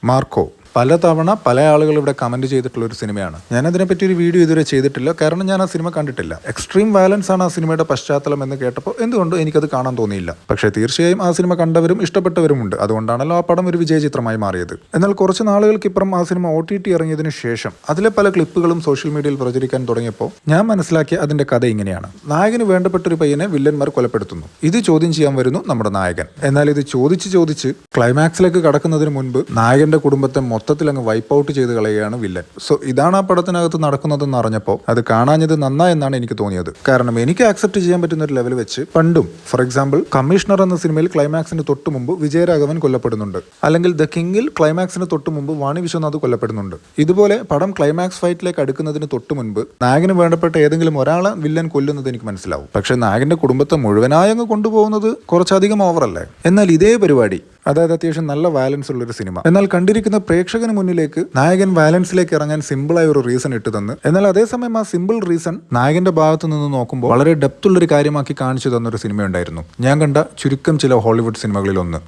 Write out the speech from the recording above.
Marco പലതവണ പല ആളുകൾ ഇവിടെ കമന്റ് ചെയ്തിട്ടുള്ള ഒരു സിനിമയാണ്. ഞാൻ അതിനെപ്പറ്റി ഒരു വീഡിയോ ഇതുവരെ ചെയ്തിട്ടില്ല, കാരണം ഞാൻ ആ സിനിമ കണ്ടിട്ടില്ല. എക്സ്ട്രീം വയലൻസ് ആണ് ആ സിനിമയുടെ പശ്ചാത്തലം എന്ന് കേട്ടപ്പോൾ എന്തുകൊണ്ട് എനിക്കത് കാണാൻ തോന്നിയില്ല. പക്ഷേ തീർച്ചയായും ആ സിനിമ കണ്ടവരും ഇഷ്ടപ്പെട്ടവരുമുണ്ട്. അതുകൊണ്ടാണല്ലോ ആ പടം ഒരു വിജയ ചിത്രമായി മാറിയത്. എന്നാൽ കുറച്ച് നാളുകൾക്കിപ്പുറം ആ സിനിമ OTT ഇറങ്ങിയതിനു ശേഷം അതിലെ പല ക്ലിപ്പുകളും സോഷ്യൽ മീഡിയയിൽ പ്രചരിക്കാൻ തുടങ്ങിയപ്പോൾ ഞാൻ മനസ്സിലാക്കിയ അതിന്റെ കഥ ഇങ്ങനെയാണ്. നായകന് വേണ്ടപ്പെട്ട ഒരു പയ്യനെ വില്ലന്മാർ കൊലപ്പെടുത്തുന്നു. ഇത് ചോദ്യം ചെയ്യാൻ വരുന്നു നമ്മുടെ നായകൻ. എന്നാൽ ഇത് ചോദിച്ച് ക്ലൈമാക്സിലേക്ക് കടക്കുന്നതിന് മുൻപ് നായകന്റെ കുടുംബത്തെ മൊത്തത്തിൽ അങ്ങ് വൈപ്പ് ഔട്ട് ചെയ്ത് കളയുകയാണ് വില്ലൻ. സോ ഇതാണ് ആ പടത്തിനകത്ത് നടക്കുന്നതെന്ന് അറിഞ്ഞപ്പോൾ അത് കാണാഞ്ഞത് നന്നായെന്നാണ് എനിക്ക് തോന്നിയത്. കാരണം എനിക്ക് ആക്സെപ്റ്റ് ചെയ്യാൻ പറ്റുന്ന ഒരു ലെവൽ വെച്ച് പണ്ടും, ഫോർ എക്സാമ്പിൾ കമ്മീഷണർ എന്ന സിനിമയിൽ ക്ലൈമാക്സിന് തൊട്ട് മുമ്പ് വിജയരാഘവൻ കൊല്ലപ്പെടുന്നുണ്ട്, അല്ലെങ്കിൽ ദ കിങ്ങിൽ ക്ലൈമാക്സിന് തൊട്ട് മുമ്പ് വാണി വിശ്വനാഥ് കൊല്ലപ്പെടുന്നുണ്ട്. ഇതുപോലെ പടം ക്ലൈമാക്സ് ഫൈറ്റിലേക്ക് അടുക്കുന്നതിന് തൊട്ട് മുൻപ് നായകന് വേണ്ടപ്പെട്ട ഏതെങ്കിലും ഒരാളെ വില്ലൻ കൊല്ലുന്നത് എനിക്ക് മനസ്സിലാവും. പക്ഷെ നായകന്റെ കുടുംബത്തെ മുഴുവനായി അങ്ങ് കൊണ്ടുപോകുന്നത് കുറച്ചധികം ഓവറല്ലേ. എന്നാൽ ഇതേ പരിപാടി, അതായത് അത്യാവശ്യം നല്ല വയലൻസ് ഉള്ളൊരു സിനിമ, എന്നാൽ കണ്ടിരിക്കുന്ന പ്രേക്ഷകന് മുന്നിലേക്ക് നായകൻ വയലൻസിലേക്ക് ഇറങ്ങാൻ സിമ്പിളായ ഒരു റീസൺ ഇട്ട് തന്ന്, എന്നാൽ അതേസമയം ആ സിമ്പിൾ റീസൺ നായകന്റെ ഭാഗത്ത് നിന്ന് നോക്കുമ്പോൾ വളരെ ഡെപ്ത് ഉള്ളൊരു കാര്യമാക്കി കാണിച്ചു തന്നൊരു സിനിമയുണ്ടായിരുന്നു ഞാൻ കണ്ട ചുരുക്കം ചില ഹോളിവുഡ് സിനിമകളിൽ ഒന്ന്.